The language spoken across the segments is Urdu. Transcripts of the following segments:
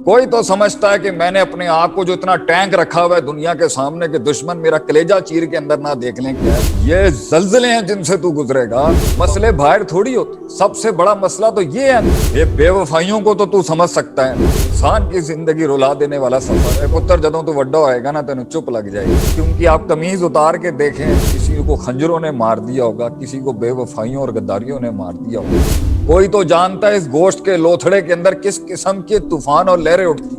کوئی تو سمجھتا ہے کہ میں نے اپنے آپ کو جو اتنا ٹینک رکھا ہوا ہے دنیا کے سامنے کہ دشمن میرا کلیجہ چیر کے اندر نہ دیکھ لیں کیا ہے۔ یہ زلزلے ہیں جن سے تو گزرے گا، مسئلے باہر تھوڑی ہوتے، سب سے بڑا مسئلہ تو یہ ہے۔ یہ بے وفائیوں کو تو سمجھ سکتا ہے، انسان کی زندگی رلا دینے والا سفر ہے۔ پتر جدوں تو وڈا ہوئے گا نا تینوں چپ لگ جائے گی، کیونکہ آپ قمیض اتار کے دیکھیں، کسی کو خنجروں نے مار دیا ہوگا، کسی کو بے وفائیوں اور غداریوں نے مار دیا ہوگا۔ کوئی تو جانتا ہے اس گوشت کے لوتھڑے کے اندر کس قسم کے طوفان اور لہریں اٹھتی۔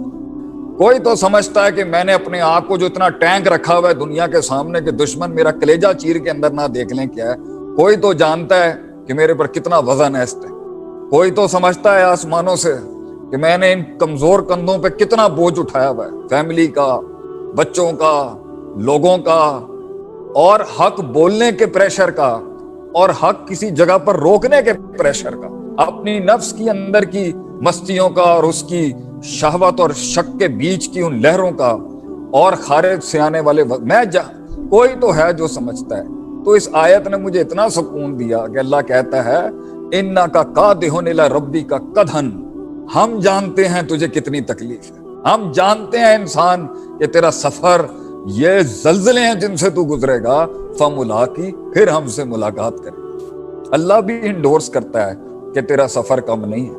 کوئی تو سمجھتا ہے کہ میں نے اپنے آپ کو جو اتنا ٹینک رکھا ہوا ہے دنیا کے سامنے کہ دشمن میرا کلیجہ چیر کے اندر نہ دیکھ لیں کیا ہے۔ کوئی تو جانتا ہے کہ میرے پر کتنا وزن ہے اس پہ۔ کوئی تو سمجھتا ہے آسمانوں سے کہ میں نے ان کمزور کندھوں پہ کتنا بوجھ اٹھایا ہوا ہے، فیملی کا، بچوں کا، لوگوں کا، اور حق بولنے کے پریشر کا، اور حق کسی جگہ پر روکنے کے پریشر کا، اپنی نفس کی اندر کی مستیوں کا اور اس کی شہوت اور شک کے بیچ کی ان لہروں کا، اور خارج سے آنے والے کوئی تو ہے جو سمجھتا ہے۔ تو اس آیت نے مجھے اتنا سکون دیا کہ اللہ کہتا ہے اِنَّكَ قَادِحٌ إِلَىٰ رَبِّكَ قَدْحًا، ہم جانتے ہیں تجھے کتنی تکلیف ہے، ہم جانتے ہیں انسان کہ تیرا سفر یہ زلزلے ہیں جن سے تو گزرے گا، فَمُلَاقِي، پھر ہم سے ملاقات کرے۔ اللہ بھی انڈورس کرتا ہے کہ تیرا سفر کم نہیں ہے۔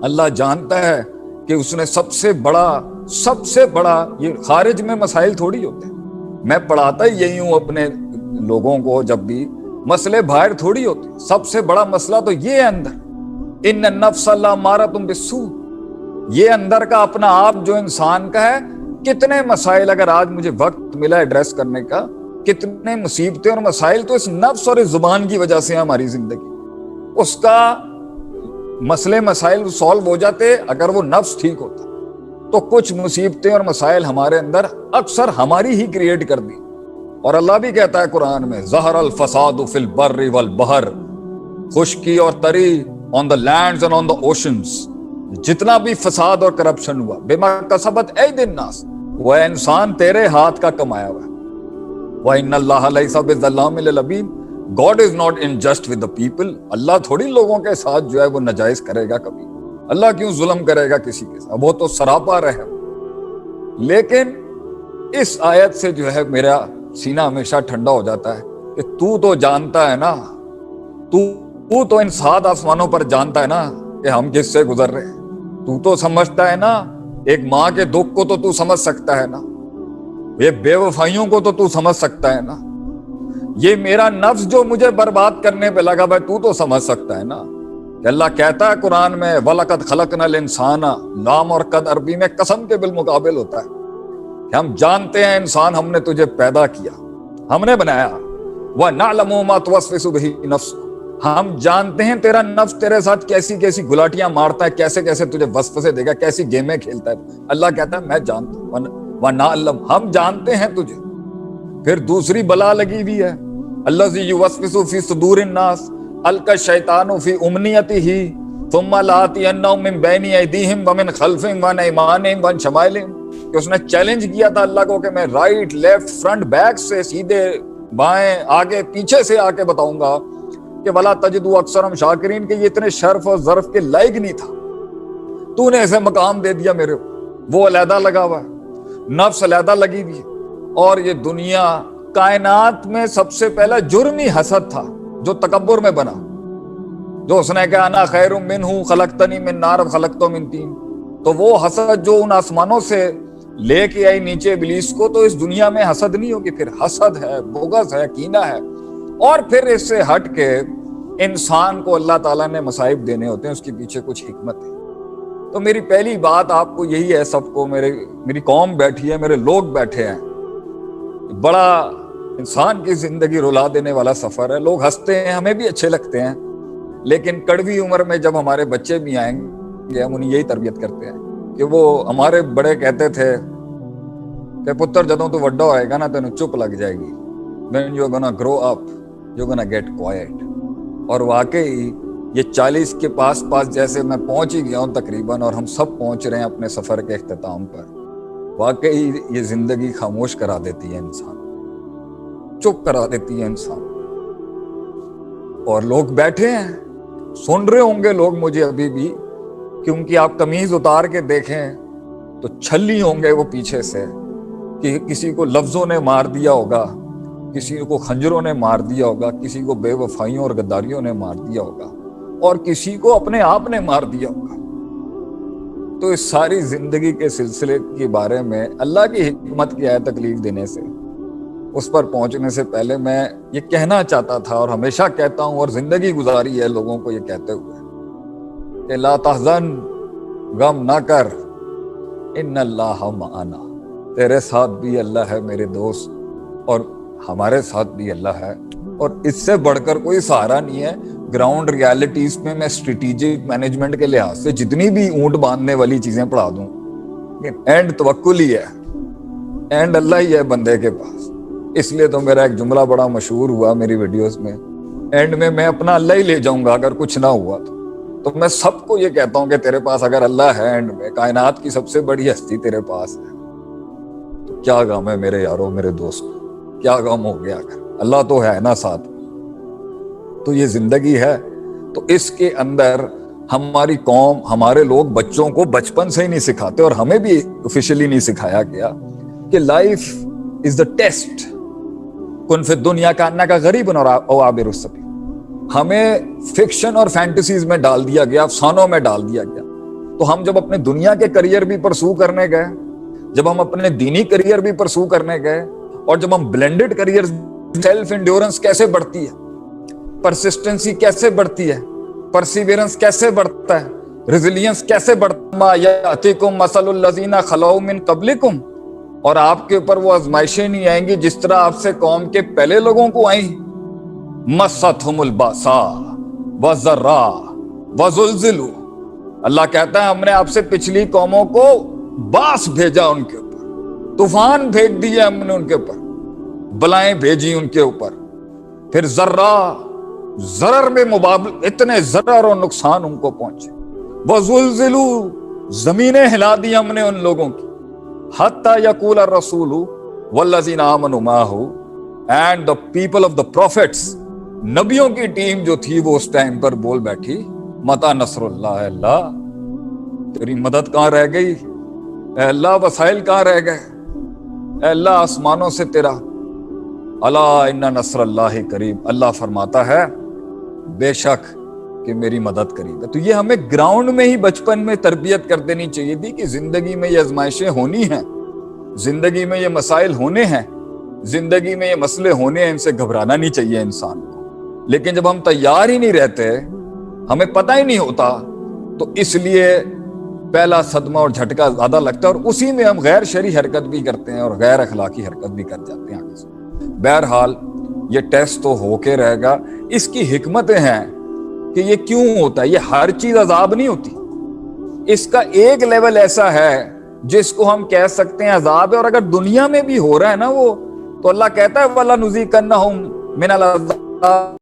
اللہ جانتا ہے کہ اس نے سب سے بڑا یہ خارج میں مسائل تھوڑی ہوتے ہیں، میں پڑھاتا ہی یہی ہوں اپنے لوگوں کو، جب بھی مسئلے باہر تھوڑی ہوتے ہیں، سب سے بڑا مسئلہ تو یہ ہے اندر۔ ان النفس لامارۃ بالسوء، یہ اندر کا اپنا آپ جو انسان کا ہے، کتنے مسائل اگر آج مجھے وقت ملا ایڈریس کرنے کا، کتنے مصیبتیں اور مسائل تو اس نفس اور اس زبان کی وجہ سے ہماری زندگی، اس کا مسائل سالو ہو جاتے اگر وہ نفس ٹھیک ہوتا، تو کچھ مصیبتیں اور مسائل ہمارے اندر اکثر ہماری ہی کریٹ کر دی۔ اور اللہ بھی کہتا ہے قرآن میں ظہر الفساد فی البر والبحر، خشکی اور تری on the lands and on the oceans, جتنا بھی فساد اور کرپشن ہوا، بما کسبت ایدی الناس، وہ انسان تیرے ہاتھ کا کمایا ہوا ہے۔ وَإِنَّ اللَّهَ لَيْسَ بِالظَّلَّامِ لِلْعَبِيدِ، God is not unjust with the people، اللہ تھوڑی لوگوں کے ساتھ جو ہے وہ ناجائز کرے گا کبھی، اللہ کیوں ظلم کرے گا کسی کے ساتھ، وہ تو سراپا رحم۔ لیکن اس آیت سے جو ہے میرا سینہ ہمیشہ ٹھنڈا ہو جاتا ہے کہ تو جانتا ہے نا، تو ان 7 آسمانوں پر جانتا ہے نا کہ ہم کس سے گزر رہے ہیں، تو سمجھتا ہے نا، ایک ماں کے دکھ کو تو سمجھ سکتا ہے نا، یہ بے وفائیوں کو تو سمجھ سکتا ہے نا، یہ میرا نفس جو مجھے برباد کرنے پہ لگا بھائی تو سمجھ سکتا ہے نا کہ اللہ کہتا ہے قرآن میں وَلَقَدْ خَلَقْنَا الْإِنسَانَ، لام اور قد عربی میں قسم کے بالمقابل ہوتا ہے کہ ہم جانتے ہیں انسان، ہم نے تجھے پیدا کیا، ہم نے بنایا، وَنَعْلَمُ مَا تُوَسْوِسُ بِهِ نَفْسُ، ہم جانتے ہیں تیرا نفس تیرے ساتھ کیسی کیسی گلاٹیاں مارتا ہے، کیسے کیسے تجھے وسوسے دے گا، کیسی گیمیں کھیلتا ہے۔ اللہ کہتا ہے میں جانتا ہوں، وَنَعْلَمُ، ہم جانتے ہیں تجھے۔ پھر دوسری بلا لگی ہوئی ہے، الذی یوسوس فی صدور الناس القی الشیطان فی امنیتہ ثم لآتینہم من بین ایدیہم ومن خلفہم وعن ایمانہم وعن شمائلہم، کہ اس نے چیلنج کیا تھا اللہ کو کہ میں رائٹ لیفٹ فرنٹ بیک سے، سیدھے بائیں آگے پیچھے سے آ کے بتاؤں گا کہ ولا تجدوا اکثرہم شاکرین، کہ یہ اتنے شرف اور ظرف کے لائق نہیں تھا، تو نے ایسے مقام دے دیا میرے کو۔ وہ علیحدہ لگا ہوا ہے، نفس علیحدہ لگی ہوئی ہے، اور یہ دنیا کائنات میں سب سے پہلا جرم ہی حسد تھا جو تکبر میں بنا، جو اس نے کہا انا خیر منہ خلقتنی من نار خلقتہ من طین، تو وہ حسد جو ان آسمانوں سے لے کے آئی نیچے ابلیس کو، تو اس دنیا میں حسد نہیں ہوگی، پھر حسد ہے، بغض ہے، کینہ ہے، اور پھر اس سے ہٹ کے انسان کو اللہ تعالیٰ نے مصائب دینے ہوتے ہیں، اس کے پیچھے کچھ حکمت ہے۔ تو میری پہلی بات آپ کو یہی ہے، سب کو، میری قوم بیٹھی ہے، میرے لوگ بیٹھے ہیں، بڑا انسان کی زندگی رلا دینے والا سفر ہے۔ لوگ ہنستے ہیں، ہمیں بھی اچھے لگتے ہیں، لیکن کڑوی عمر میں جب ہمارے بچے بھی آئیں گے، ہم انہیں یہی تربیت کرتے ہیں کہ وہ ہمارے بڑے کہتے تھے کہ پتر جدوں تو وڈا ہوئے گا نا تینوں چپ لگ جائے گی، when you're gonna grow up you're gonna get quiet۔ اور واقعی یہ 40 کے پاس جیسے میں پہنچ ہی گیا ہوں تقریباً، اور ہم سب پہنچ رہے ہیں اپنے سفر کے اختتام پر، واقعی یہ زندگی خاموش کرا دیتی ہے انسان، چپ کرا دیتی ہے انسان۔ اور لوگ بیٹھے ہیں، سن رہے ہوں گے لوگ مجھے ابھی بھی، کیونکہ آپ قمیض اتار کے دیکھیں، تو چھلی ہوں گے وہ پیچھے سے کہ کسی کو لفظوں نے مار دیا ہوگا, کسی کو خنجروں نے مار دیا ہوگا, کسی کو بے وفائیوں اور غداریوں نے مار دیا ہوگا, اور کسی کو اپنے آپ نے مار دیا ہوگا. تو اس ساری زندگی کے سلسلے کے بارے میں اللہ کی حکمت کیا ہے تکلیف دینے سے, اس پر پہنچنے سے پہلے میں یہ کہنا چاہتا تھا, اور ہمیشہ کہتا ہوں, اور زندگی گزاری ہے لوگوں کو یہ کہتے ہوئے کہ لا تحزن, غم نہ کر, ان اللہ معنا, تیرے ساتھ بھی اللہ ہے میرے دوست, اور ہمارے ساتھ بھی اللہ ہے, اور اس سے بڑھ کر کوئی سہارا نہیں ہے. گراؤنڈ ریالٹیز میں اسٹریٹجک مینجمنٹ کے لحاظ سے جتنی بھی اونٹ باندھنے والی چیزیں پڑھا دوں, اینڈ توکل ہی ہے, اینڈ اللہ ہی ہے بندے کے پاس. اس لیے تو میرا ایک جملہ بڑا مشہور ہوا میری ویڈیوز میں, اینڈ میں اپنا اللہ ہی لے جاؤں گا اگر کچھ نہ ہوا تو میں سب کو یہ کہتا ہوں کہ تیرے پاس اگر اللہ ہے, اینڈ میں کائنات کی سب سے بڑی ہستی تیرے پاس ہے, تو کیا غم ہے میرے یاروں, میرے دوستوں, کیا غم ہو گیا اگر اللہ تو ہے نا ساتھ. تو یہ زندگی ہے, تو اس کے اندر ہماری قوم, ہمارے لوگ بچوں کو بچپن سے ہی نہیں سکھاتے, اور ہمیں بھی آفیشلی نہیں سکھایا گیا کہ لائف از دا ٹیسٹ, کن فی الدنیا کاننا کا غریب او عابر السبیل. ہمیں فکشن اور فینٹیسیز میں ڈال دیا گیا, افسانوں میں ڈال دیا گیا. تو ہم جب اپنے دنیا کے کریئر بھی پرسو کرنے گئے, جب ہم اپنے دینی کریئر بھی پرسو کرنے گئے, اور جب ہم بلینڈڈ کریئر, سیلف انڈیورنس کیسے بڑھتی ہے, پرسسٹنسی کیسے بڑھتی ہے, پرسیورنس کیسے بڑھتا ہے, ریزیلینس کیسے بڑھتا ہے. ما یاتیکم مثل الذین خلو من قبلکم, اور آپ کے اوپر وہ آزمائشیں نہیں آئیں گی جس طرح آپ سے قوم کے پہلے لوگوں کو آئیں. مستہم الباساء والضراء وزلزلوا, اللہ کہتا ہے ہم نے آپ سے پچھلی قوموں کو باس بھیجا, ان کے اوپر طوفان بھیج دیے ہم نے, ان کے اوپر بلائیں بھیجی ان کے اوپر, پھر ضرر میں مبابل اتنے ضرر اور نقصان ان کو پہنچے. وزلزلوا, زمینیں ہلا دی ہم نے ان لوگوں کی. حتی یقول الرسول والذین آمنوا معہ, and the people of the prophets, نبیوں کی ٹیم جو تھی وہ اس ٹائم پر بول بیٹھی, متی نصر اللہ, اللہ تیری مدد کہاں رہ گئی, اے اللہ وسائل کہاں رہ گئے, اے اللہ آسمانوں سے تیرا, الا ان نصر اللہ قریب, اللہ فرماتا ہے بے شک کہ میری مدد قریب ہے. تو یہ ہمیں گراؤنڈ میں ہی بچپن میں تربیت کر دینی چاہیے تھی کہ زندگی میں یہ آزمائشیں ہونی ہیں, زندگی میں یہ مسائل ہونے ہیں, زندگی میں یہ مسئلے ہونے ہیں, ان سے گھبرانا نہیں چاہیے انسان کو. لیکن جب ہم تیار ہی نہیں رہتے, ہمیں پتہ ہی نہیں ہوتا, تو اس لیے پہلا صدمہ اور جھٹکا زیادہ لگتا ہے, اور اسی میں ہم غیر شرعی حرکت بھی کرتے ہیں اور غیر اخلاقی حرکت بھی کر جاتے ہیں آگے سے. بہرحال یہ ٹیسٹ تو ہو کے رہے گا. اس کی حکمتیں ہیں کہ یہ کیوں ہوتا ہے, یہ ہر چیز عذاب نہیں ہوتی. اس کا ایک لیول ایسا ہے جس کو ہم کہہ سکتے ہیں عذاب ہے, اور اگر دنیا میں بھی ہو رہا ہے نا وہ, تو اللہ کہتا ہے وَلَنُذِيقَنَّهُم مِّنَ الْعَذَابِ